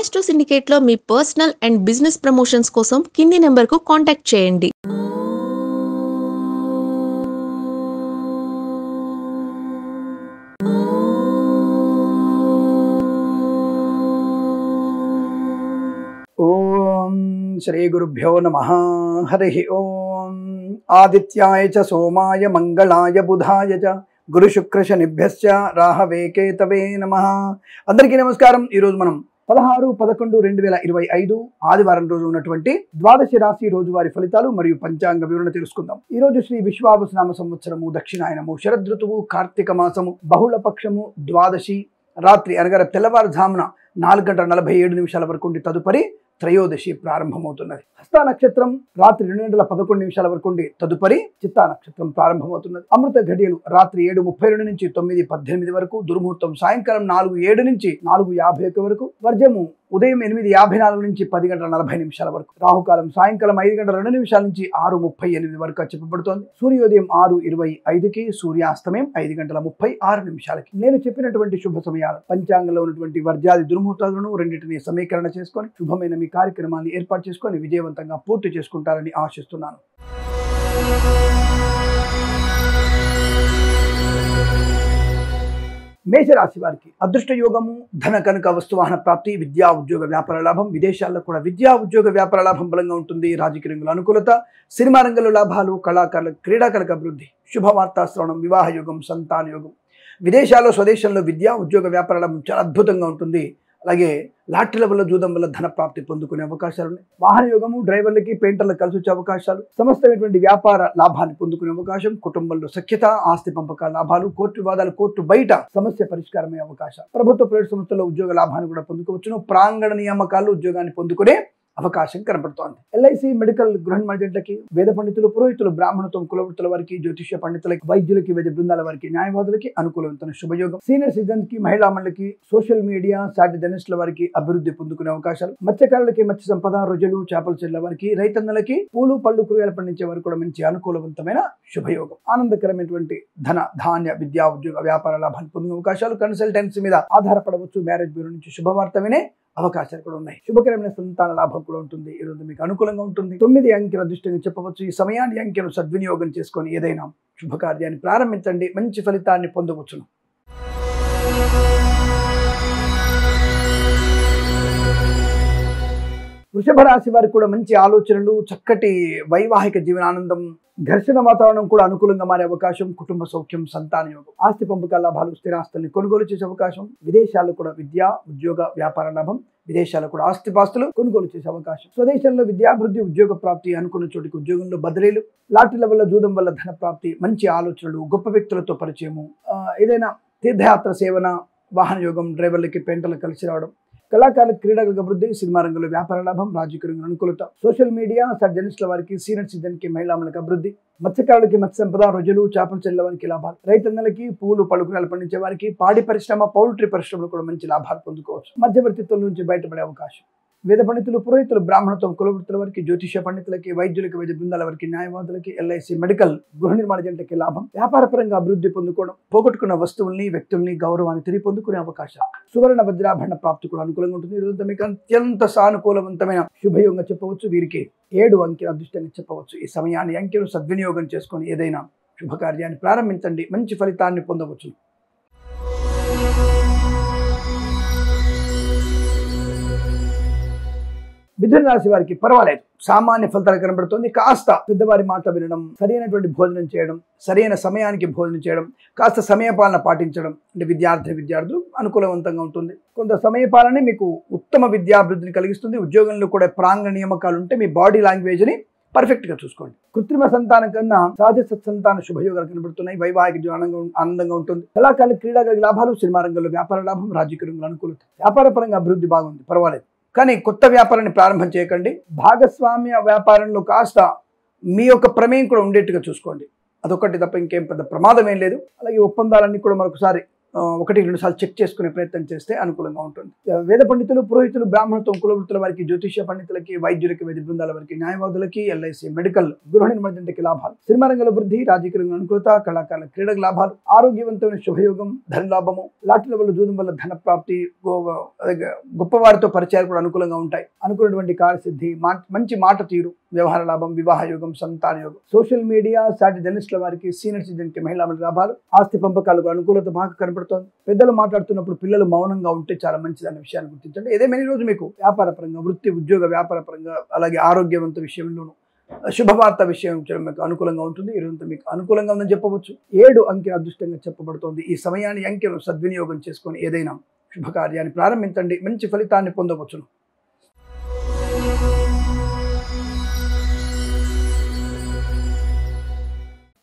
Astro సిండికేట్లో మీ personal and business promotions కోసం కింది నెంబర్కు కాంటాక్ట్ చేయండి. ఓం శ్రీ గురుభ్యో నమః. హరి ఓం. ఆదిత్యాయ చ సోమాయ మంగళాయ బుధాయ చ గురు శుక్ర శనిభ్యశ్చ రాహవే కేతవే నమః. అందరికీ నమస్కారం. ఈరోజు మనం 16-11-2025 ఆదివారం రోజు ఉన్నటువంటి ద్వాదశ రాశి రోజువారి ఫలితాలు మరియు పంచాంగ వివరణ తెలుసుకుందాం. ఈ రోజు శ్రీ విశ్వావసునామ సంవత్సరము, దక్షిణాయనము, శరదృతువు, కార్తీక మాసము, బహుళ పక్షము, ద్వాదశి రాత్రి అనగా తెల్లవారుజామున 4:47 వరకు ఉండి తదుపరి త్రయోదశి ప్రారంభమవుతున్నది. హస్త నక్షత్రం రాత్రి 2:11 వరకు ఉండి తదుపరి చిత్తా నక్షత్రం ప్రారంభమవుతున్నది. అమృత ఘడియలు రాత్రి 7:32 నుంచి 9:18 వరకు, దుర్ముహూర్తం సాయంకాలం 4:07 నుంచి 4:51 వరకు, వర్జము ఉదయం 8:54 నుంచి 10:40 వరకు, రాహుకాలం సాయంకాలం 5:02 నుంచి 6:38 వరకు చెప్పబడుతోంది. సూర్యోదయం 6:25కి, సూర్యాస్తమయం 5:36. నేను చెప్పినటువంటి శుభ సమయాలు పంచాంగంలో ఉన్నటువంటి వర్జాది దుర్ముహూర్తాలను రెండింటినీ సమీకరణ చేసుకొని శుభమైన మీ కార్యక్రమాన్ని ఏర్పాటు చేసుకొని విజయవంతంగా పూర్తి చేసుకుంటారని ఆశిస్తున్నాను. మేషరాశి వారికి అదృష్ట యోగము, ధన కనుక వస్తువాహన ప్రాప్తి, విద్యా ఉద్యోగ వ్యాపార లాభం, విదేశాల్లో కూడా విద్యా ఉద్యోగ వ్యాపార లాభం బలంగా ఉంటుంది. రాజకీయ రంగంలో అనుకూలత, సినిమా రంగంలో లాభాలు, కళాకారుల క్రీడాకారులకు అభివృద్ధి, శుభవార్తా శ్రవణం, వివాహ యోగం, సంతాన యోగం, విదేశాల్లో స్వదేశంలో విద్యా ఉద్యోగ వ్యాపార లాభం చాలా అద్భుతంగా ఉంటుంది. అలాగే లాటరీల వల్ల, జూదం వల్ల ధన ప్రాప్తి పొందుకునే అవకాశాలు ఉన్నాయి. వాహన యోగము, డ్రైవర్లకి పెయింటర్లకు కలిసి వచ్చే అవకాశాలు, సమస్తమైనటువంటి వ్యాపార లాభాన్ని పొందుకునే అవకాశం, కుటుంబంలో సఖ్యత, ఆస్తి పంపకాల లాభాలు, కోర్టు వివాదాలు, కోర్టు బయట సమస్య పరిష్కారమయ్యే అవకాశం, ప్రభుత్వ ప్రైవేట్ సంస్థల్లో ఉద్యోగ లాభాన్ని కూడా పొందుకోవచ్చును. ప్రాంగణ నియామకాలు ఉద్యోగాన్ని పొందుకునే అవకాశం కనబడుతోంది. ఎల్ఐసి, మెడికల్, గృహ మార్జెంట్లకి, వేద పండితులు, పురోహితులు, బ్రాహ్మణత్వం, కులవృత్తుల వారికి, జ్యోతిష్య పండితులకి, వైద్యులకి, వైద్య బృందాల వారికి, న్యాయవాదులకి అనుకూలవంతమైన శుభయోగం. సీనియర్ సిటిజన్స్ కి, మహిళా మండలికి, సోషల్ మీడియా, సాటి జర్నలిస్టుల వారికి అభివృద్ధి పొందుకునే అవకాశాలు, మత్స్యకారులకి, మత్స్య సంపద, రొయ్యలు, చేపల చెట్ల వారికి, రైతన్నలకి, పూలు పళ్ళు కూరగాయలు పండించే వారికి కూడా మంచి అనుకూలవంతమైన శుభయోగం. ఆనందకరమైనటువంటి ధన, ధాన్య, విద్యా ఉద్యోగ వ్యాపార లాభాన్ని పొందుకునే అవకాశాలు, కన్సల్టెన్సీ మీద ఆధారపడవచ్చు. మ్యారేజ్ బ్యూరో నుంచి శుభవార్త వినే అవకాశాలు కూడా ఉన్నాయి. శుభకరమైన సంతాన లాభం కూడా ఉంటుంది. ఈ రోజు మీకు అనుకూలంగా ఉంటుంది. 9 అంకెల అదృష్టంగా చెప్పవచ్చు. ఈ సమయాన్ని, అంకెను సద్వినియోగం చేసుకొని ఏదైనా శుభకార్యాన్ని ప్రారంభించండి, మంచి ఫలితాన్ని పొందవచ్చును. వృషభ రాశి వారికి కూడా మంచి ఆలోచనలు, చక్కటి వైవాహిక జీవనానందం, ఘర్షణ వాతావరణం కూడా అనుకూలంగా మారే అవకాశం, కుటుంబ సౌఖ్యం, సంతాన యోగం, ఆస్తి పంపకాల లాభాలు, స్థిరాస్తుల్ని కొనుగోలు చేసే అవకాశం, విదేశాల్లో కూడా విద్యా ఉద్యోగ వ్యాపార లాభం, విదేశాల్లో కూడా ఆస్తిపాస్తులు కొనుగోలు చేసే అవకాశం, స్వదేశంలో విద్యాభివృద్ధి, ఉద్యోగ ప్రాప్తి, అనుకున్న చోటికి ఉద్యోగంలో బదిలీలు, లాటరీల వల్ల, జూదం వల్ల ధన ప్రాప్తి, మంచి ఆలోచనలు, గొప్ప వ్యక్తులతో పరిచయము, ఏదైనా తీర్థయాత్ర సేవన, వాహన యోగం, డ్రైవర్లకి, పెయింటర్లకు కలిసి రావడం, కళాకారుల క్రీడలకు అభివృద్ధి, సినిమా రంగంలో వ్యాపార లాభం, రాజకీయ రంగంలో అనుకూలత, సోషల్ మీడియా, జర్నలిస్టుల వారికి, సీనియర్ సిటిజన్కి, మహిళా మండలికి అభివృద్ధి, మత్స్యకారులకి, మత్స్య సంపద, రొయ్యలు, చేపల చెట్ల వారికి లాభాలు, రైతన్నలకి, పూలు పళ్ళు కూరగాయలు పండించే వారికి, పాడి పరిశ్రమ, పౌల్ట్రీ పరిశ్రమలో కూడా మంచి లాభాలు పొందుకోవచ్చు. మధ్యవర్తిత్వం నుంచి బయటపడే అవకాశం, వేద పండితులు, పురోహితులు, బ్రాహ్మణత్వం, కులవృత్తుల వారికి, జ్యోతిష్య పండితులకి, వైద్యులకి, వైద్య బృందాల వారికి, న్యాయవాదులకి, ఎల్ఐసి, మెడికల్, గృహ నిర్మాణ జంటకి లాభం, వ్యాపార పరంగా అభివృద్ధి పొందుకోవడం, పోగొట్టుకున్న వస్తువుల్ని, వ్యక్తుల్ని, గౌరవాన్ని తిరిగి పొందుకునే అవకాశం, సువర్ణ వజ్రాభరణ ప్రాప్తి కూడా అనుకూలంగా ఉంటుంది. ఈరోజు మీకు అత్యంత సానుకూలవంతమైన శుభయోగంగా చెప్పవచ్చు. వీరికి 7 అంకెల అదృష్టంగా చెప్పవచ్చు. ఈ సమయాన్ని, అంకెను సద్వినియోగం చేసుకొని ఏదైనా శుభకార్యాన్ని ప్రారంభించండి, మంచి ఫలితాన్ని పొందవచ్చు. మిథున రాశి వారికి పర్వాలేదు, సామాన్య ఫలితాలు కనబడుతుంది. కాస్త పెద్దవారి మాట వినడం, సరైనటువంటి భోజనం చేయడం, సరైన సమయానికి భోజనం చేయడం, కాస్త సమయపాలన పాటించడం, అంటే విద్యార్థులు అనుకూలవంతంగా ఉంటుంది. కొంత సమయపాలనే మీకు ఉత్తమ విద్యాభివృద్ధిని కలిగిస్తుంది. ఉద్యోగంలో కూడా ప్రాంగణ నియామకాలు ఉంటే మీ బాడీ లాంగ్వేజ్ని పర్ఫెక్ట్గా చూసుకోండి. కృత్రిమ సంతానం కన్నా సహజ సత్సంతాన శుభయోగాలు కనబడుతున్నాయి. వైవాహిక జీవనంగా ఆనందంగా ఉంటుంది. కళాకారుల క్రీడాకారుల లాభాలు, సినిమా రంగంలో వ్యాపార లాభం, రాజకీయ రంగంలో అనుకూలత, వ్యాపార పరంగా అభివృద్ధి బాగుంది, పర్వాలేదు. కానీ కొత్త వ్యాపారాన్ని ప్రారంభం చేయకండి. భాగస్వామ్య వ్యాపారంలో కాస్త మీ యొక్క ప్రమేయం కూడా ఉండేట్టుగా చూసుకోండి. అదొకటి తప్ప ఇంకేం పెద్ద ప్రమాదం ఏం లేదు. అలాగే ఒప్పందాలన్నీ కూడా మరొకసారి 1-2 సార్లు చెక్ చేసుకునే ప్రయత్నం చేస్తే అనుకూలంగా ఉంటుంది. వేద పండితులు, పురోహితులు, బ్రాహ్మణత్వం, కులవృత్తుల వారికి, జ్యోతిష్య పండితులకి, వైద్యులకి, వైద్య బృందాల వారికి, న్యాయవాదులకి, ఎల్ఐసి, మెడికల్, గృహ నిర్మాణ జంటకి లాభాలు. సినిమా రంగంలో వృద్ధి, రాజకీయ రంగంలో అనుకూలత, కళాకారుల క్రీడకు లాభాలు, ఆరోగ్యవంతమైన శుభయోగం, ధన లాభము, లాటరీల వల్ల జూదం వల్ల ధన ప్రాప్తి, గొప్పవారితో పరిచయాలు కూడా అనుకూలంగా ఉంటాయి. అనుకున్నటువంటి కార్యసిద్ధి, మంచి మాట తీరు, వ్యవహార లాభం, వివాహ యోగం, సంతాన యోగం. సోషల్ మీడియా, సాటి జర్నలిస్టుల వారికి, సీనియర్ సిటిజన్కి, మహిళా మండలి లాభాలు, ఆస్తి పంపకాలకు అనుకూలత బాగా కనపడుతోంది. పెద్దలు మాట్లాడుతున్నప్పుడు పిల్లలు మౌనంగా ఉంటే చాలా మంచిదన్న విషయాన్ని గుర్తించండి. ఏదేమైనా ఈ రోజు మీకు వ్యాపార పరంగా, వృత్తి ఉద్యోగ వ్యాపార పరంగా, అలాగే ఆరోగ్యవంత విషయంలోనూ, శుభవార్త విషయం మీకు అనుకూలంగా ఉంటుంది. ఈ రోజు మీకు అనుకూలంగా ఉందని చెప్పవచ్చు. 7 అంకె అదృష్టంగా చెప్పబడుతోంది. ఈ సమయాన్ని, అంకెను సద్వినియోగం చేసుకొని ఏదైనా శుభకార్యాన్ని ప్రారంభించండి, మంచి ఫలితాన్ని పొందవచ్చును.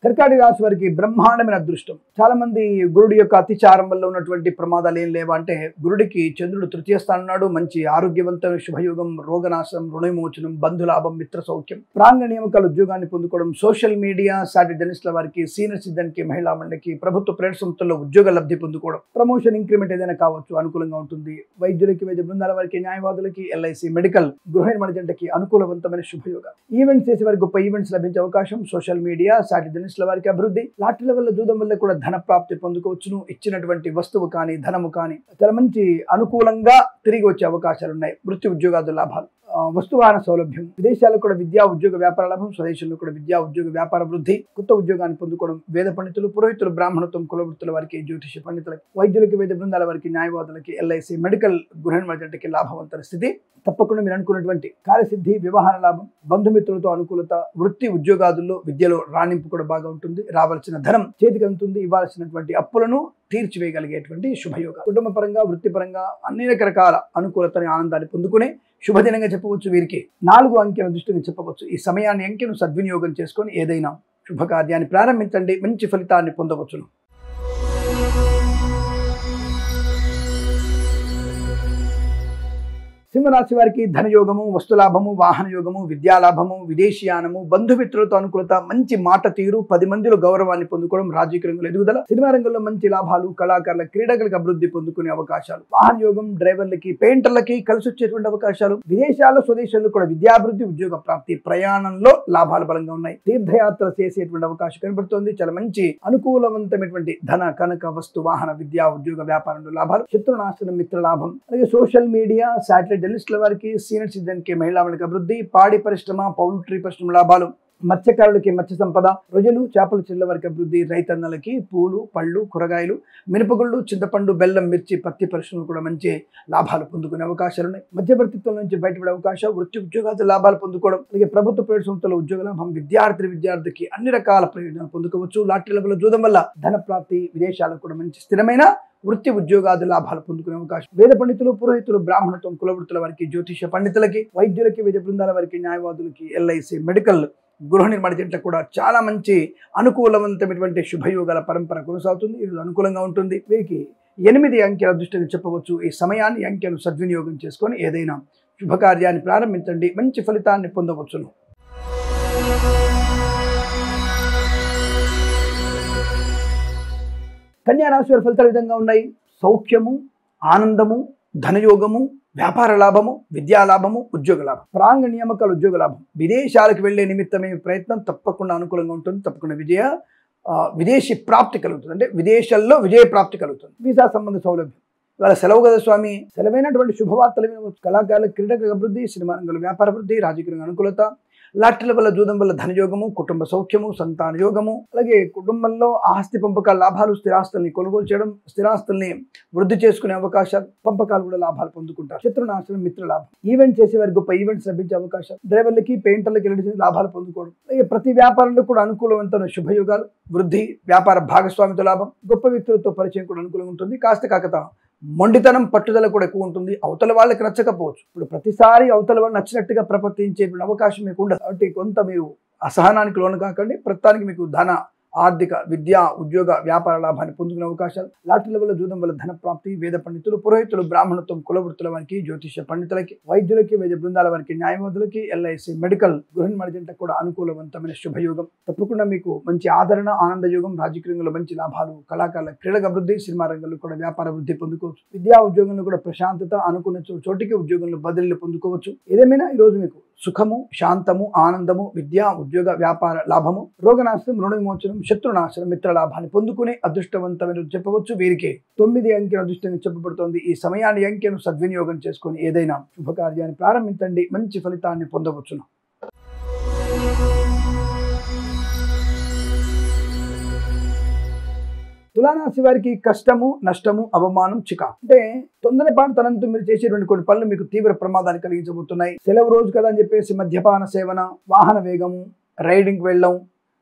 కర్కాటక రాశి వారికి బ్రహ్మాండమైన అదృష్టం. చాలా మంది గురుడి యొక్క అతిచారం వల్ల ఉన్నటువంటి ప్రమాదాలు ఏం లేవా అంటే, గురుడికి చంద్రుడు 3వ స్థానం ఉన్నాడు. మంచి ఆరోగ్యవంతమైన శుభయోగం, రోగనాశనం, రుణవిమోచనం, బంధులాభం, మిత్ర సౌఖ్యం, ప్రాంగణ నియామకాల ఉద్యోగాన్ని పొందుకోవడం, సోషల్ మీడియా, సాటి జర్నలిస్టుల వారికి, సీనియర్ సిటిజన్కి, మహిళా మండలికి, ప్రభుత్వ ప్రైవేట్ సంస్థల్లో ఉద్యోగ లబ్ధి పొందుకోవడం, ప్రమోషన్, ఇంక్రిమెంట్ ఏదైనా కావచ్చు, అనుకూలంగా ఉంటుంది. వైద్యులకి, వైద్య బృందాల వారికి, న్యాయవాదులకి, ఎల్ఐసి, మెడికల్, గృహ నిర్మాణ జంటకి అనుకూలవంతమైన శుభయోగం. ఈవెంట్స్ చేసే వారికి గొప్ప ఈవెంట్స్ లభించే అవకాశం. సోషల్ మీడియా, సాటి వారికి అభివృద్ధి, లాటరీల వల్ల జూదం వల్ల కూడా ధన ప్రాప్తి పొందుకోవచ్చును. ఇచ్చినటువంటి వస్తువు కానీ, ధనము కానీ చాలా మంచి అనుకూలంగా తిరిగి వచ్చే అవకాశాలు ఉన్నాయి. వృత్తి ఉద్యోగాల లాభాలు, వస్తువాహన సౌలభ్యం, విదేశాల్లో కూడా విద్యా ఉద్యోగ వ్యాపార లాభం, స్వదేశంలో కూడా విద్యా ఉద్యోగ వ్యాపార వృద్ధి, కొత్త ఉద్యోగాన్ని పొందుకోవడం. వేద పండితులు, పురోహితులు, బ్రాహ్మణత్వం, కులవృత్తుల వారికి, జ్యోతిష పండితులకి, వైద్యులకి, వైద్య బృందాల వారికి, న్యాయవాదులకి, ఎల్ఐసి, మెడికల్, గృహ నిర్మాణ జంటకి లాభవంతమైన స్థితి. తప్పకుండా మీరు అనుకున్నటువంటి కార్యసిద్ధి, వ్యవహార లాభం, బంధుమిత్రులతో అనుకూలత, వృత్తి ఉద్యోగాదుల్లో, విద్యలో రాణింపు కూడా బాగా ఉంటుంది. రావాల్సిన ధనం చేతికి అందుతుంది. ఇవ్వాల్సినటువంటి అప్పులను తీర్చివేయగలిగేటువంటి శుభయోగ. కుటుంబ పరంగా, వృత్తిపరంగా అన్ని రకరకాల అనుకూలతని, ఆనందాన్ని పొందుకునే శుభదినంగా చెప్పవచ్చు. వీరికి 4 అంకెల దృష్టిని చెప్పవచ్చు. ఈ సమయాన్ని, అంకెను సద్వినియోగం చేసుకొని ఏదైనా శుభకార్యాన్ని ప్రారంభించండి, మంచి ఫలితాన్ని పొందవచ్చును. సింహరాశి వారికి ధనయోగము, వస్తులాభము, వాహన యోగము, విద్యాలాభము, విదేశీయానము, బంధుమిత్రులతో అనుకూలత, మంచి మాట తీరు, 10 మందిలో గౌరవాన్ని పొందుకోవడం, రాజకీయ రంగంలో ఎదుగుదల, సినిమా రంగంలో మంచి లాభాలు, కళాకారుల క్రీడలకు అభివృద్ధి పొందుకునే అవకాశాలు, వాహన యోగం, డ్రైవర్లకి, పెయింటర్లకి కలిసి వచ్చేటువంటి అవకాశాలు, విదేశాల్లో, స్వదేశాల్లో కూడా విద్యాభివృద్ధి, ఉద్యోగ ప్రాప్తి, ప్రయాణంలో లాభాలు బలంగా ఉన్నాయి. తీర్థయాత్ర చేసేటువంటి అవకాశం కనబడుతోంది. చాలా మంచి అనుకూలవంతమైనటువంటి ధన, కనక, వస్తు, వాహన, విద్యా, ఉద్యోగ వ్యాపారంలో లాభాలు, శత్రునాశనం, మిత్ర లాభం, అలాగే సోషల్ మీడియా, శాటిలైట్ జర్నలిస్టుల వారికి, సీనియర్ సిటిజన్కి, మహిళా మండలికి అభివృద్ధి, పాడి పరిశ్రమ, పౌల్ట్రీ పరిశ్రమ లాభాలు, మత్స్యకారులకి మత్స్య సంపద, రొయ్యలు, చేపల చెరువుల వారికి అభివృద్ధి, రైతన్నలకి పూలు, పళ్ళు, కూరగాయలు, మినపగుళ్ళు, చింతపండు, బెల్లం, మిర్చి, పత్తి పరిశ్రమలు కూడా మంచి లాభాలు పొందుకునే అవకాశాలు ఉన్నాయి. మధ్యవర్తిత్వం నుంచి బయటపడే అవకాశం, వృత్తి ఉద్యోగాలు లాభాలు పొందుకోవడం, అలాగే ప్రభుత్వ ప్రైవేట్ సంస్థల ఉద్యోగ లాభం, విద్యార్థికి అన్ని రకాల ప్రయోజనాలు పొందుకోవచ్చు. లాటరీల వల్ల జూదం వల్ల ధన ప్రాప్తి, విదేశాలకు కూడా మంచి స్థిరమైన వృత్తి ఉద్యోగాది లాభాలు పొందుకునే అవకాశం. వేద పండితులు, పురోహితులు, బ్రాహ్మణత్వం, కులవృత్తుల వారికి, జ్యోతిష పండితులకి, వైద్యులకి, వైద్య బృందాల వారికి, న్యాయవాదులకి, ఎల్ఐసి, మెడికల్, గృహ నిర్మాణ జంటలకు కూడా చాలా మంచి అనుకూలవంతమైనటువంటి శుభయోగాల పరంపర కొనసాగుతుంది. ఈరోజు అనుకూలంగా ఉంటుంది. వీరికి 8 అంకెల అదృష్టంగా చెప్పవచ్చు. ఈ సమయాన్ని, అంకెను సద్వినియోగం చేసుకొని ఏదైనా శుభకార్యాన్ని ప్రారంభించండి, మంచి ఫలితాన్ని పొందవచ్చును. కన్యా రాశి వారి ఫలితాలు విధంగా ఉన్నాయి. సౌఖ్యము, ఆనందము, ధనయోగము, వ్యాపార లాభము, విద్యా లాభము, ఉద్యోగ లాభం, ప్రాంగణ నియామకాలు, ఉద్యోగ లాభం, విదేశాలకు వెళ్లే నిమిత్తమే ప్రయత్నం తప్పకుండా అనుకూలంగా ఉంటుంది. తప్పకుండా విదేశీ ప్రాప్తి కలుగుతుంది. అంటే విదేశాల్లో విజయ ప్రాప్తి కలుగుతుంది. వీసా సంబంధ సౌలభ్యం. ఇవాళ సెలవు కదా స్వామి, సెలవైనటువంటి శుభవార్తలు వినవచ్చు. కళాకారుల క్రీడలకు అభివృద్ధి, సినిమా రంగంలో వ్యాపార అభివృద్ధి, రాజకీయ రంగ అనుకూలత, లాటరీల వల్ల జూదం వల్ల ధనయోగము, కుటుంబ సౌఖ్యము, సంతాన యోగము, అలాగే కుటుంబంలో ఆస్తి పంపకాల లాభాలు, స్థిరాస్తుల్ని కొనుగోలు చేయడం, స్థిరాస్తుల్ని వృద్ధి చేసుకునే అవకాశాలు, పంపకాలు కూడా లాభాలు పొందుకుంటారు. శత్రునాశనం, మిత్ర లాభం, ఈవెంట్ చేసేవారికి గొప్ప ఈవెంట్స్ లభించే అవకాశాలు, డ్రైవర్లకి, పెయింటర్లకి లాభాలు పొందుకోవడం, అలాగే ప్రతి వ్యాపారంలో కూడా అనుకూలవంతమైన శుభయోగాలు, వృద్ధి, వ్యాపార భాగస్వామితో లాభం, గొప్ప వ్యక్తులతో పరిచయం కూడా అనుకూలంగా ఉంటుంది. కాస్త కాకత మొండితనం, పట్టుదల కూడా ఎక్కువ ఉంటుంది. అవతల వాళ్ళకి నచ్చకపోవచ్చు. ఇప్పుడు ప్రతిసారి అవతల వాళ్ళు నచ్చినట్టుగా ప్రవర్తించే అవకాశం మీకు ఉండదు. కాబట్టి కొంత మీరు అసహనానికి లోను కాకండి. ప్రస్తుతానికి మీకు ధన ఆర్థిక, విద్యా, ఉద్యోగ, వ్యాపార లాభాన్ని పొందుకునే అవకాశాలు, లాటరీల వల్ల, జూదం వల్ల ధన ప్రాప్తి, వేద పండితులు, పురోహితులు, బ్రాహ్మణత్వం, కులవృత్తుల వారికి, జ్యోతిష పండితులకి, వైద్యులకి, వైద్య బృందాల వారికి, న్యాయవాదులకి, ఎల్ఐసి, మెడికల్, గృహ నిర్మాణ జంటకు కూడా అనుకూలవంతమైన శుభయోగం. తప్పకుండా మీకు మంచి ఆదరణ, ఆనందయోగం, రాజకీయ రంగంలో మంచి లాభాలు, కళాకారుల క్రీడల అభివృద్ధి, సినిమా రంగంలో కూడా వ్యాపార అభివృద్ధి పొందుకోవచ్చు. విద్యా ఉద్యోగంలో కూడా ప్రశాంతత, అనుకున్న చోటికి ఉద్యోగంలో బదిలీలు పొందుకోవచ్చు. ఏదేమైనా ఈ రోజు మీకు సుఖము, శాంతము, ఆనందము, విద్యా, ఉద్యోగ, వ్యాపార లాభము, రోగనాశనం, రుణ విమోచనం, శత్రునాశనం, మిత్ర లాభాన్ని పొందుకునే అదృష్టవంతమైన చెప్పవచ్చు. వీరికి 9 అంకెల అదృష్టంగా చెప్పబడుతోంది. ఈ సమయాన్ని అంకెను సద్వినియోగం చేసుకుని ఏదైనా శుభకార్యాన్ని ప్రారంభించండి, మంచి ఫలితాన్ని పొందవచ్చును. తులారాశి వారికి కష్టము, నష్టము, అవమానం, చికాకు. అంటే తొందరపాటు తనంతో మీరు చేసేటువంటి కొన్ని పనులు మీకు తీవ్ర ప్రమాదాన్ని కలిగించబోతున్నాయి. సెలవు రోజు కదా అని చెప్పేసి మద్యపాన సేవన, వాహన వేగము, రైడింగ్కి వెళ్ళడం,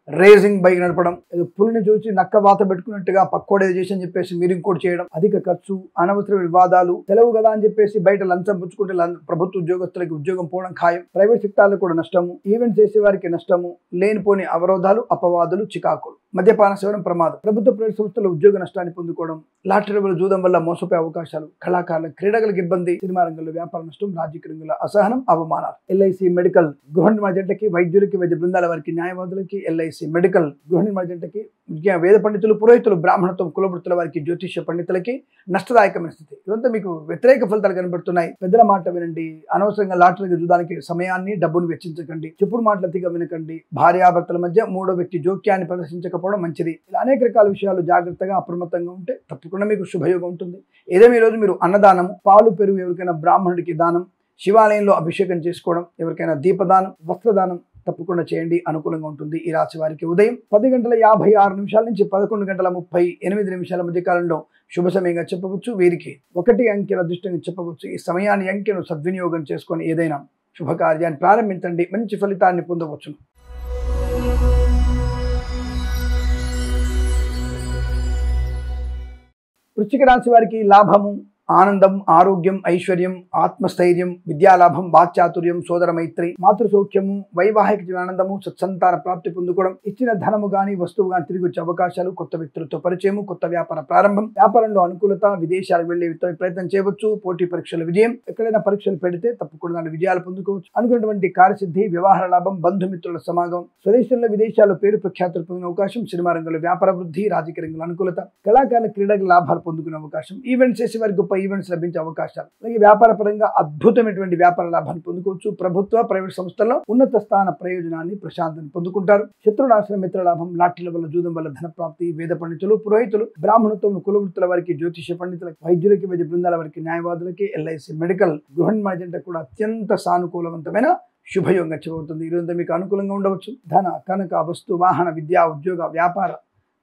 రేసింగ్ బైక్ నడపడం, ఏదో పులిని చూసి నక్క వాత పెట్టుకున్నట్టుగా పక్కోడేది చేసి అని చెప్పేసి మీరు ఇంకోటి చేయడం, అధిక ఖర్చు, అనవసర వివాదాలు, సెలవు కదా అని చెప్పేసి బయట లంచం పుచ్చుకుంటే ప్రభుత్వ ఉద్యోగస్తులకి ఉద్యోగం పోవడం ఖాయం, ప్రైవేట్ సెక్టార్లో కూడా నష్టము, ఈవెంట్ చేసే వారికి నష్టము, లేనిపోని అవరోధాలు, అపవాదులు, చికాకులు, మద్యపాన సేవనం ప్రమాదం, ప్రభుత్వ ప్రైవేట్ సంస్థల ఉద్యోగ నష్టాన్ని పొందుకోవడం, లాటరీ వల్ల, జూదం వల్ల మోసపోయే అవకాశాలు, కళాకారుల క్రీడలకు ఇబ్బంది, సినిమా రంగంలో వ్యాపార నష్టం, రాజకీయ రంగంలో అసహనం, అవమానాలు, ఎల్ఐసి, మెడికల్, గృహ నిర్మాణ జంటకి, వైద్యులకి, వైద్య బృందాల వారికి, న్యాయవాదులకి, ఎల్ఐసి, మెడికల్, గృహ నిర్మాణ జంటకి, వేద పండితులు, పురోహితులు, బ్రాహ్మణత్వం, కులవృత్తుల వారికి, జ్యోతిష పండితులకి నష్టదాయకమైన స్థితి. ఇదంతా మీకు వ్యతిరేక ఫలితాలు కనబడుతున్నాయి. పెద్దల మాట వినండి. అనవసరంగా లాటరీకి జూదానికి సమయాన్ని, డబ్బును వెచ్చించకండి. చెప్పుడు మాటలు అతిగా వినకండి. భార్యాభర్తల మధ్య మూడో వ్యక్తి జోక్యాన్ని ప్రదర్శించకపోవడం మంచిది. ఇలా అనేక రకాల విషయాలు జాగ్రత్తగా, అప్రమత్తంగా ఉంటే తప్పకుండా మీకు శుభయోగం ఉంటుంది. ఏదేమో ఈరోజు మీరు అన్నదానము, పాలు, పెరుగు ఎవరికైనా బ్రాహ్మణుడికి దానం, శివాలయంలో అభిషేకం చేసుకోవడం, ఎవరికైనా దీపదానం, వస్త్రదానం తప్పకుండా చేయండి. అనుకూలంగా ఉంటుంది. ఈ రాశి వారికి ఉదయం 10:56 నుంచి 11:38 మధ్య కాలంలో శుభ సమయంగా చెప్పవచ్చు. వీరికి 1 అంకెల అదృష్టంగా చెప్పవచ్చు. ఈ సమయాన్ని, అంకెను సద్వినియోగం చేసుకొని ఏదైనా శుభకార్యాన్ని ప్రారంభించండి, మంచి ఫలితాన్ని పొందవచ్చు. వృశ్చిక రాశి వారికి లాభము, ఆనందం, ఆరోగ్యం, ఐశ్వర్యం, ఆత్మస్థైర్యం, విద్యాలాభం, వాక్చాతుర్యం, సోదర మైత్రి, మాతృసౌఖ్యము, వైవాహిక ఆనందము, సత్సంతాన ప్రాప్తి పొందుకోవడం, ఇచ్చిన ధనము గాని, వస్తువు గాని తిరిగి వచ్చే అవకాశాలు, కొత్త వ్యక్తులతో పరిచయము, కొత్త వ్యాపార ప్రారంభం, వ్యాపారంలో అనుకూలత, విదేశాలకు వెళ్లే ప్రయత్నం చేయవచ్చు, పోటీ పరీక్షల విజయం, ఎక్కడైనా పరీక్షలు పెడితే తప్పకుండా విజయాలు పొందుకోవచ్చు, అనుకున్నటువంటి కార్యసిద్ధి, వ్యవహార లాభం, బంధుమిత్రుల సమాగం, స్వదేశంలో, విదేశాల్లో పేరు ప్రఖ్యాతులు పొందిన అవకాశం, సినిమా రంగంలో వ్యాపార వృద్ధి, రాజకీయ రంగంలో అనుకూలత, కళాకారుల క్రీడల లాభాలు పొందుకునే అవకాశం, ఈవెంట్స్ చేసే వారికి గొప్ప ఈవెంట్స్ లభించే అవకాశాలు, అలాగే వ్యాపార పరంగా అద్భుతమైనటువంటి వ్యాపార లాభాన్ని పొందుకోవచ్చు. ప్రభుత్వ, ప్రైవేట్ సంస్థల్లో ఉన్నత స్థాన ప్రయోజనాన్ని, ప్రశాంతని పొందుకుంటారు. శత్రునాశనం, మిత్ర లాభం, లాటరీల వల్ల, జూదం వల్ల ధన ప్రాప్తి, వేద పండితులు, పురోహితులు, బ్రాహ్మణత్వం, కులవృత్తుల వారికి, జ్యోతిష పండితులకి, వైద్యులకి, వైద్య బృందాల వారికి, న్యాయవాదులకి, ఎల్ఐసి, మెడికల్, గృహ నిర్మాణ జంట కూడా అత్యంత సానుకూలవంతమైన శుభయోగంగా చెప్పబడుతుంది. ఈరోజు మీకు అనుకూలంగా ఉండవచ్చు. ధన, కనక, వస్తు, వాహన, విద్యా, ఉద్యోగ, వ్యాపార,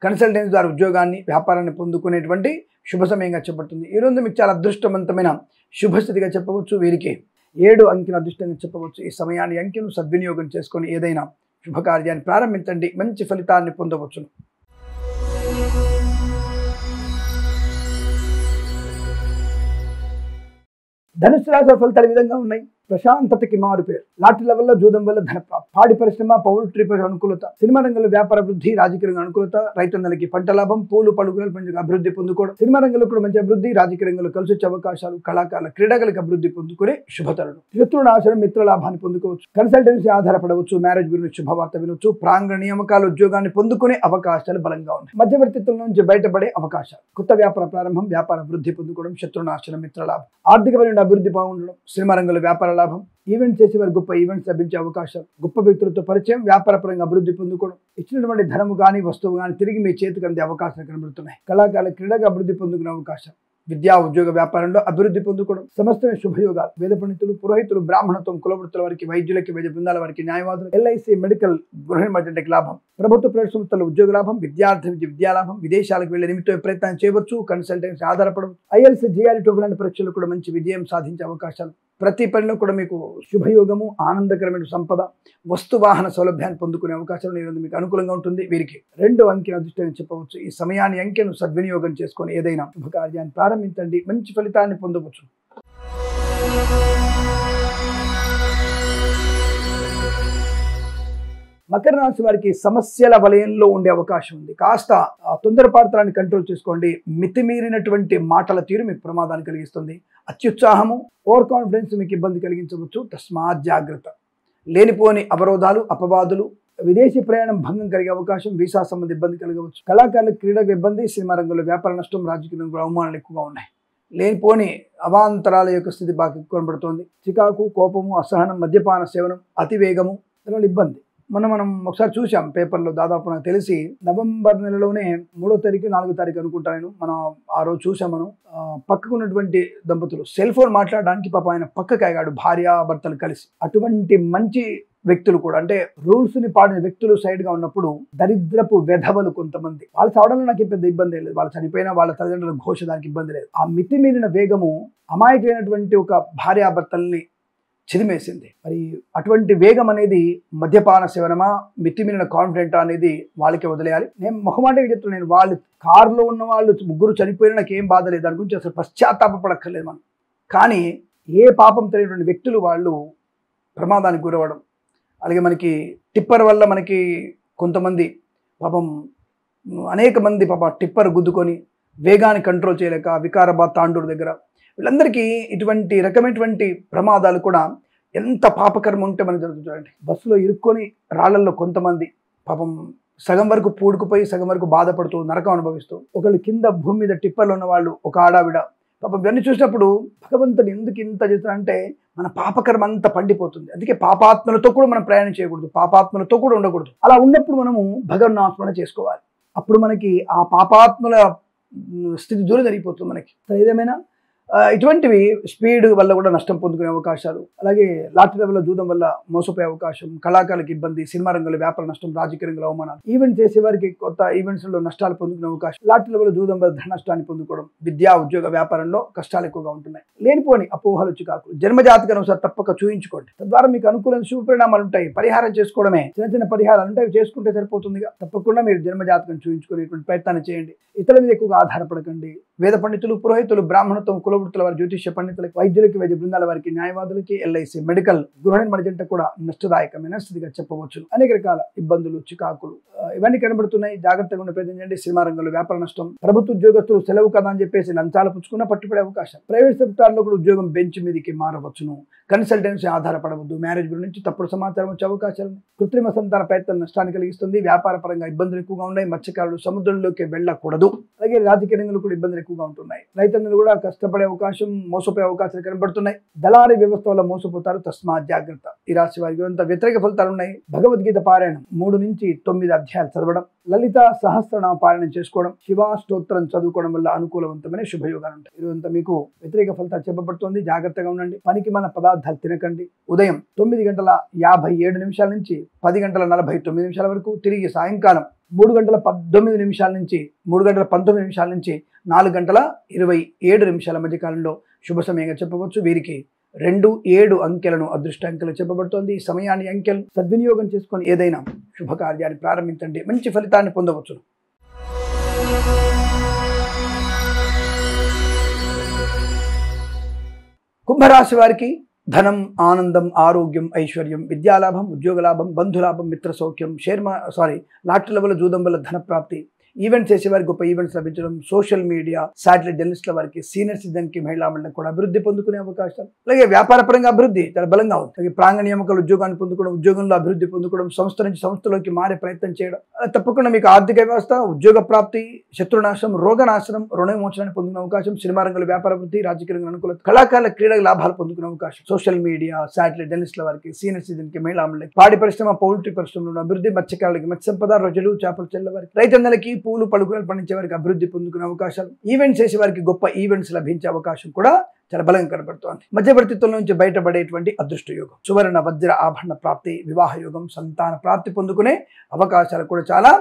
కన్సల్టెన్సీ ద్వారా ఉద్యోగాన్ని, వ్యాపారాన్ని పొందుకునేటువంటి శుభ సమయంగా చెప్పబడుతుంది. ఈరోజు మీకు చాలా అదృష్టవంతమైన శుభస్థితిగా చెప్పవచ్చు. వీరికి 7 అంకెల అదృష్టంగా చెప్పవచ్చు. ఈ సమయాన్ని, అంకెను సద్వినియోగం చేసుకొని ఏదైనా శుభకార్యాన్ని ప్రారంభించండి, మంచి ఫలితాన్ని పొందవచ్చును. ధనుసు రాశి ఫలితాలు ఈ విధంగా ఉన్నాయి. ప్రశాంతతకి మారు పేరు, లాటరీల వల్ల, జూదం వల్ల ధన ప్రాప్తి, పాడి పరిశ్రమ, పౌల్ట్రీ అనుకూలత, సినిమా రంగంలో వ్యాపార వృద్ధి, రాజకీయ రంగం అనుకూలత, రైతన్నలకి పంట లాభం, పూలు, పలుకులు మంచిగా అభివృద్ధి పొందుకోవడం, సినిమా రంగంలో కూడా మంచి అభివృద్ధి, రాజకీయ రంగంలో కలిసి వచ్చే అవకాశాలు, కళాకారుల క్రీడలకు అభివృద్ధి పొందుకునే శుభతరుణం. శత్రునాశనం, మిత్ర లాభాన్ని పొందుకోవచ్చు, కన్సల్టెన్సీ ఆధారపడవచ్చు, మ్యారేజ్ గురించి శుభవార్త వినొచ్చు, ప్రాంగణ నియామకాల ఉద్యోగాన్ని పొందుకునే అవకాశాలు బలంగా ఉన్నాయి. మధ్యవర్తిత్వం నుంచి బయటపడే అవకాశాలు, కొత్త వ్యాపార ప్రారంభం, వ్యాపార వృద్ధి పొందుకోవడం, శత్రునాశనం, మిత్ర లాభం, ఆర్థికపరమైన అభివృద్ధి బాగుండడం, సినిమా రంగంలో వ్యాపార లాభం, ఈవెంట్ చేసే వారు గొప్ప ఈవెంట్స్ లభించే అవకాశాలు, గొప్ప వ్యక్తులతో పరిచయం, వ్యాపార పరంగా అభివృద్ధి పొందుకోవడం, ఇచ్చినటువంటి ధనము కానీ, వస్తువు కానీ తిరిగి మీ చేతికి అందే అవకాశాలు కనబడుతున్నాయి. కళాకారుల క్రీడగా అభివృద్ధి పొందుకునే అవకాశం, విద్యా, ఉద్యోగ, వ్యాపారంలో అభివృద్ధి పొందుకోవడం, సమస్తమైన శుభయోగాలు, వేద పండితులు, పురోహితులు, బ్రాహ్మణత్వం, కులవృత్తుల వారికి, వైద్యులకి, వైద్య బృందాల వారికి, న్యాయవాదులు, ఎల్ఐసి, మెడికల్, గృహ నిర్మాణ జంటకి లాభం, ప్రభుత్వ ప్రైవేట్ సంస్థల ఉద్యోగ లాభం, విద్యార్థి విద్యాలాభం, విదేశాలకు వెళ్లే నిమిత్తం ప్రయత్నం చేయవచ్చు, కన్సల్టెన్సీ ఆధారపడవచ్చు, ఐఎల్స్, జిఆర్ఈ, టోఫెల్ లాంటి పరీక్షలు కూడా మంచి విజయం సాధించే అవకాశాలు, ప్రతి పనిలో కూడా మీకు శుభయోగము, ఆనందకరమైన సంపద, వస్తు, వాహన సౌలభ్యాన్ని పొందుకునే అవకాశాలు ఈరోజు మీకు అనుకూలంగా ఉంటుంది. వీరికి 2 అంకెల అదృష్టంగా చెప్పవచ్చు. ఈ సమయాన్ని, అంకెను సద్వినియోగం చేసుకొని ఏదైనా శుభకార్యాన్ని ప్రారంభించండి, మంచి ఫలితాన్ని పొందవచ్చు. మకర రాశి వారికి సమస్యల వలయంలో ఉండే అవకాశం ఉంది. కాస్త తొందరపాటుతనాన్ని కంట్రోల్ చేసుకోండి. మితిమీరినటువంటి మాటల తీరు మీకు ప్రమాదాన్ని కలిగిస్తుంది. అత్యుత్సాహము, ఓవర్ కాన్ఫిడెన్స్ మీకు ఇబ్బంది కలిగించవచ్చు. తస్మాత్ జాగ్రత్త. లేనిపోని అవరోధాలు, అపవాదులు, విదేశీ ప్రయాణం భంగం కలిగే అవకాశం, వీసా సంబంధ ఇబ్బంది కలగవచ్చు. కళాకారులకు క్రీడకు ఇబ్బంది, సినిమా రంగంలో వ్యాపార నష్టం, రాజకీయ రంగంలో అవమానాలు ఎక్కువగా ఉన్నాయి. లేనిపోని అవాంతరాల యొక్క స్థితి బాగా ఎక్కువ కనబడుతోంది. చికాకు, కోపము, అసహనం, మద్యపాన సేవనం, అతివేగము, దానివల్ల ఇబ్బంది. మనం ఒకసారి చూసాం పేపర్లో. దాదాపు నాకు తెలిసి నవంబర్ నెలలోనే 3వ తారీఖు 4వ తారీఖు అనుకుంటాను. మనం ఆ రోజు చూసాం. మనం పక్కకు ఉన్నటువంటి దంపతులు సెల్ ఫోన్ మాట్లాడడానికి పాప ఆయన పక్కకి ఆగాడు, భార్యాభర్తలు కలిసి. అటువంటి మంచి వ్యక్తులు కూడా, అంటే రూల్స్ ని పాడిన వ్యక్తులు సైడ్ గా ఉన్నప్పుడు దరిద్రపు వెధవలు కొంతమంది, వాళ్ళు చావడంలో నాకు పెద్ద ఇబ్బంది లేదు. వాళ్ళు చనిపోయినా వాళ్ళ తల్లిదండ్రుల ఘోష దానికి ఇబ్బంది లేదు. ఆ మితిమీరిన వేగము అమాయకమైనటువంటి ఒక భార్యాభర్తల్ని చిదిమేసింది. మరి అటువంటి వేగం అనేది మద్యపాన సేవనమా, మితిమీరిన కాన్ఫిడెంట్ అనేది వాళ్ళకే వదిలేయాలి. నేను మొహమాటంగా చెప్తున్నాను. వాళ్ళు కారులో ఉన్న వాళ్ళు 3 చనిపోయినా నాకు ఏం బాధ లేదు. దాని గురించి అసలు పశ్చాత్తాపడక్కర్లేదు మనం. కానీ ఏ పాపం తెలియనటువంటి వ్యక్తులు వాళ్ళు ప్రమాదానికి గురవడం, అలాగే మనకి టిప్పర్ వల్ల మనకి కొంతమంది పాపం అనేక మంది పాప టిప్పర్ గుద్దుకొని వేగాన్ని కంట్రోల్ చేయలేక వికారాబాద్, తాండూరు దగ్గర వీళ్ళందరికీ ఇటువంటి రకమైనటువంటి ప్రమాదాలు కూడా ఎంత పాపకర్మ ఉంటే మనకు జరుగుతుంది. బస్సులో ఇరుక్కొని రాళ్లల్లో కొంతమంది పాపం సగం వరకు పూడుకుపోయి సగం వరకు బాధపడుతూ నరకం అనుభవిస్తూ, ఒకళ్ళు కింద భూమి మీద టిప్పర్లో ఉన్న వాళ్ళు, ఒక ఆడావిడ పాపం ఇవన్నీ చూసినప్పుడు భగవంతుడు ఎందుకు ఇంత చేస్తారంటే మన పాపకర్మ అంతా పండిపోతుంది. అందుకే పాపాత్మలతో కూడా మనం ప్రయాణం చేయకూడదు, పాపాత్మలతో కూడా ఉండకూడదు. అలా ఉన్నప్పుడు మనము భగవన్నాస్మరణ చేసుకోవాలి. అప్పుడు మనకి ఆ పాపాత్మల స్థితి దూరం జరిగిపోతుంది మనకి. ఏదేమైనా ఇటువంటివి స్పీడ్ వల్ల కూడా నష్టం పొందుకునే అవకాశాలు, అలాగే లాటరీ లెవెల్లో జూదం వల్ల మోసపోయే అవకాశం, కళాకారులకు ఇబ్బంది, సినిమా రంగంలో వ్యాపార నష్టం, రాజకీయ రంగంలో అవమానాలు, ఈవెంట్ చేసే వారికి కొత్త ఈవెంట్స్లో నష్టాలు పొందుకునే అవకాశం, లాటరీ లెవెల్లో జూదం వల్ల ధన నష్టాన్ని పొందుకోవడం, విద్యా ఉద్యోగ వ్యాపారంలో కష్టాలు ఎక్కువగా ఉంటున్నాయి. లేనిపోని అపోహలు, చికాకులు జన్మజాతకం ఒకసారి తప్పక చూయించుకోండి. తద్వారా మీకు అనుకూలమైన శుభ పరిణామాలు ఉంటాయి. పరిహారం చేసుకోవడమే, చిన్న చిన్న పరిహారాలు ఉంటాయి, అవి చేసుకుంటే సరిపోతుందిగా. తప్పకుండా మీరు జన్మజాతకం చూయించుకునేటువంటి ప్రయత్నాన్ని చేయండి. ఇతరుల మీద ఎక్కువగా ఆధారపడకండి. వేద పండితులు, పురోహితులు, బ్రాహ్మణత్వం, కులవృత్తుల వారి, జ్యోతిష్య పండితులకు, వైద్యులకి, వైద్య బృందాల వారికి, న్యాయవాదులకి, ఎల్ఐసి, మెడికల్, గృహ నిర్మాణ జంట కూడా నష్టదాయకమైన స్థితిగా చెప్పవచ్చు. అనేక రకాల ఇబ్బందులు, చికాకులు ఇవన్నీ కనబడుతున్నాయి. జాగ్రత్తగా ఉండే ప్రయత్నం చేయండి. సినిమా రంగంలో వ్యాపార నష్టం, ప్రభుత్వ ఉద్యోగస్తులు సెలవు కదా అని చెప్పేసి లంచాలు పుచ్చుకున్న పట్టుపడే అవకాశం, ప్రైవేట్ సెక్టార్లో కూడా ఉద్యోగం బెంచ్ మీదకి మారవచ్చును. కన్సల్టెన్సీ ఆధారపడవద్దు. మ్యారేజ్ గురించి తప్పుడు సమాచారం వచ్చే అవకాశాలు. కృత్రిమ సంతాన ప్రయత్నం నష్టాన్ని కలిగిస్తుంది. వ్యాపార పరంగా ఇబ్బందులు ఎక్కువగా ఉన్నాయి. మత్స్యకారులు సముద్రంలోకి వెళ్ళకూడదు. అలాగే రాజకీయ రంగంలో కూడా ఇబ్బందులు ఎక్కువగా ఉంటున్నాయి. రైతులు కూడా కష్టపడే అవకాశం, మోసపోయే అవకాశాలు కనబడుతున్నాయి. దళారీ వ్యవస్థ వల్ల మోసపోతారు. తస్మాత్ జాగ్రత్త. ఈ రాశి వారికి అంత వ్యతిరేక ఫలితాలు ఉన్నాయి. భగవద్గీత పారాయణం 3 నుంచి 9 అధ్యాయాలు చదవడం, లలిత సహస్రనామ పారాయణం చేసుకోవడం, శివా స్తోత్రం చదువుకోవడం వల్ల అనుకూలవంతమైన శుభయోగాలు ఉంటాయి. ఇదంతా మీకు వ్యతిరేక ఫలితాలు చెప్పబడుతుంది. జాగ్రత్తగా ఉండండి. పనికి మన పదార్థాలు తినకండి. ఉదయం 9:57 నుంచి 10:49 వరకు, తిరిగి సాయంకాలం 3:19 నుంచి 3:19 నుంచి 4:27 మధ్య కాలంలో శుభ సమయంగా చెప్పవచ్చు. వీరికి 2, 7 అంకెలను అదృష్ట అంకెలు చెప్పబడుతోంది. ఈ సమయాన్ని, అంకెలు సద్వినియోగం చేసుకొని ఏదైనా శుభకార్యాన్ని ప్రారంభించండి. మంచి ఫలితాన్ని పొందవచ్చు. కుంభరాశి వారికి ధనం, ఆనందం, ఆరోగ్యం, ఐశ్వర్యం, విద్యాలాభం, ఉద్యోగలాభం, బంధులాభం, మిత్ర సౌఖ్యం, లాటరీ లెవెల్ జూదం వల్ల ధన ప్రాప్తి, ఈవెంట్స్ చేసే వారికి గొప్ప ఈవెంట్స్ లభించడం, సోషల్ మీడియా, శాటిలైట్ జర్నలిస్టుల వారికి, సీనియర్ సిటిజన్ కి, మహిళా మండలికి కూడా అభివృద్ధి పొందుకునే అవకాశం. అలాగే వ్యాపార పరంగా అభివృద్ధి చాలా బలంగా ఉంది. అలాగే ప్రాంగణ నియామకాలు, ఉద్యోగాన్ని పొందుకోవడం, ఉద్యోగంలో అభివృద్ధి పొందుకోవడం, సంస్థ నుంచి సంస్థలోకి మారే ప్రయత్నం చేయడం, తప్పకుండా మీకు ఆర్థిక వ్యవస్థ, ఉద్యోగ ప్రాప్తి, శత్రునాశనం, రోగనాశనం, రుణ విమోచనాన్ని పొందుకునే అవకాశం, సినిమా రంగంలో వ్యాపార అభివృద్ధి, రాజకీయ రంగంలో అనుకూలత, కళాకారుల క్రీడల లాభాలు పొందుకునే అవకాశం, సోషల్ మీడియా, శాటిలైట్ జర్నలిస్టుల వారికి, సీనియర్ సిటిజన్ కి, మహిళా మండలికి, పాడి పరిశ్రమ, పౌల్ట్రీ పరిశ్రమలో అభివృద్ధి, మత్స్యకారులకి, మత్స్య సంపద, రొయ్యలు, చేపల చెల్ల వారికి, రైతన్నలకి, పూలు పలుకులు పండించే వారికి అభివృద్ధి పొందుకునే అవకాశాలు, ఈవెంట్స్ చేసే వారికి గొప్ప ఈవెంట్స్ లభించే అవకాశం కూడా చాలా బలంగా కనబడుతోంది. మధ్యవర్తిత్వం నుంచి బయటపడేటువంటి అదృష్ట యోగం, సువర్ణ వజ్ర ఆభరణ ప్రాప్తి, వివాహ యోగం, సంతాన ప్రాప్తి పొందుకునే అవకాశాలు కూడా చాలా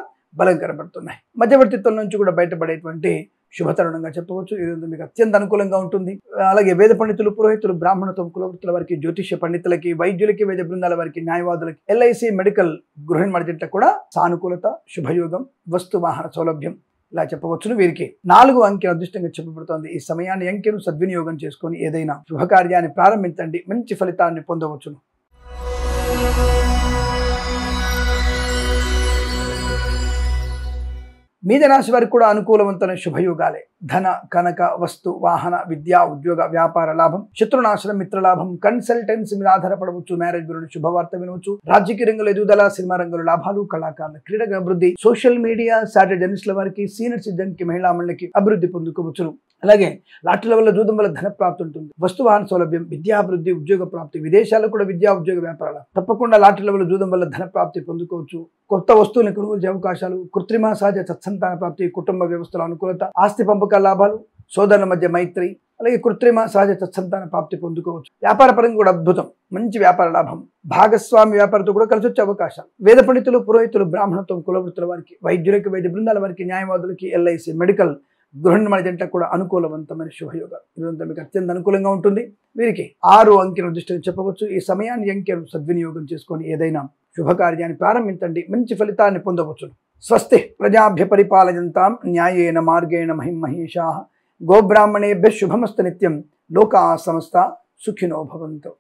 బలంగా కనబడుతున్నాయి. మధ్యవర్తిత్వం నుంచి కూడా బయటపడేటువంటి శుభతరుణంగా చెప్పవచ్చు. ఈరోజు మీకు అత్యంత అనుకూలంగా ఉంటుంది. అలాగే వేద పండితులు, పురోహితులు, బ్రాహ్మణత్వం, కులవృత్తుల వారికి, జ్యోతిష్య పండితులకి, వైద్యులకి, వైద్య బృందాల వారికి, న్యాయవాదులకి, ఎల్ఐసి, మెడికల్, గృహ నిర్మాణ జంటలకు కూడా సానుకూలత, శుభయోగం, వస్తు వాహన సౌలభ్యం ఇలా చెప్పవచ్చును. వీరికి 4 అంకెలు అదృష్టంగా చెప్పబడుతోంది. ఈ సమయాన్ని, అంకెను సద్వినియోగం చేసుకొని ఏదైనా శుభకార్యాన్ని ప్రారంభించండి. మంచి ఫలితాన్ని పొందవచ్చును. మీనరాశి వారికి కూడా అనుకూలవంతమైన శుభయోగాలే. ధన కనక వస్తు వాహన విద్యా ఉద్యోగ వ్యాపార లాభం, శత్రునాశనం మిత్రలాభం, కన్సల్టెన్సీ మీద ఆధారపడవచ్చు, మ్యారేజ్ గురించి శుభవార్త వినవచ్చు, రాజకీయ రంగంలో ఎదుగుదల, సినిమా రంగంలో లాభాలు, కళాకారుల క్రీడల అభివృద్ధి, సోషల్ మీడియా సాటిలైట్ జర్నలిస్టుల వారికి, సీనియర్ సిటిజన్ కి, మహిళా మండలికి అభివృద్ధి పొందుకోవచ్చును. అలాగే లాటరీల వల్ల జూదం వల్ల ధన ప్రాప్తి ఉంటుంది, వస్తువాహన సౌలభ్యం, విద్యాభివృద్ధి, ఉద్యోగ ప్రాప్తి, విదేశాల్లో కూడా విద్యా ఉద్యోగ వ్యాపారాలు. తప్పకుండా లాటరీల వల్ల జూదం వల్ల ధన ప్రాప్తి పొందుకోవచ్చు, కొత్త వస్తువులను కొనుగోలు చేసే అవకాశాలు, కృత్రిమ సహజ సత్సంతాన ప్రాప్తి, కుటుంబ వ్యవస్థల అనుకూలత, ఆస్తి పంపకాల లాభాలు, సోదరుల మధ్య మైత్రి, అలాగే కృత్రిమ సహజ సత్సంతాన ప్రాప్తి పొందుకోవచ్చు. వ్యాపార పరంగా కూడా అద్భుతం, మంచి వ్యాపార లాభం, భాగస్వామి వ్యాపారంతో కూడా కలిసి వచ్చే అవకాశాలు. వేద పండితులు, పురోహితులు, బ్రాహ్మణత్వం, కులవృత్తుల వారికి, వైద్యులకి, వైద్య బృందాల వారికి, న్యాయవాదులకి, ఎల్ఐసి, మెడికల్, గృహ నిర్మాణ జంటకు కూడా అనుకూలవంతమైన శుభయోగాలు. ఇదంతా మీకు అత్యంత అనుకూలంగా ఉంటుంది. వీరికి 6 అంకెను దృష్టిని చెప్పవచ్చు. ఈ సమయాన్ని అంకెను సద్వినియోగం చేసుకొని ఏదైనా శుభకార్యాన్ని ప్రారంభించండి, మంచి ఫలితాన్ని పొందవచ్చు. స్వస్తి ప్రజాభ్య పరిపాలయంతాం న్యాయేన మార్గేణ మహిమహేషాః. గోబ్రాహ్మణేభ్యః శుభమస్తు నిత్యం. లోకా సమస్తా సుఖినో భవంతు.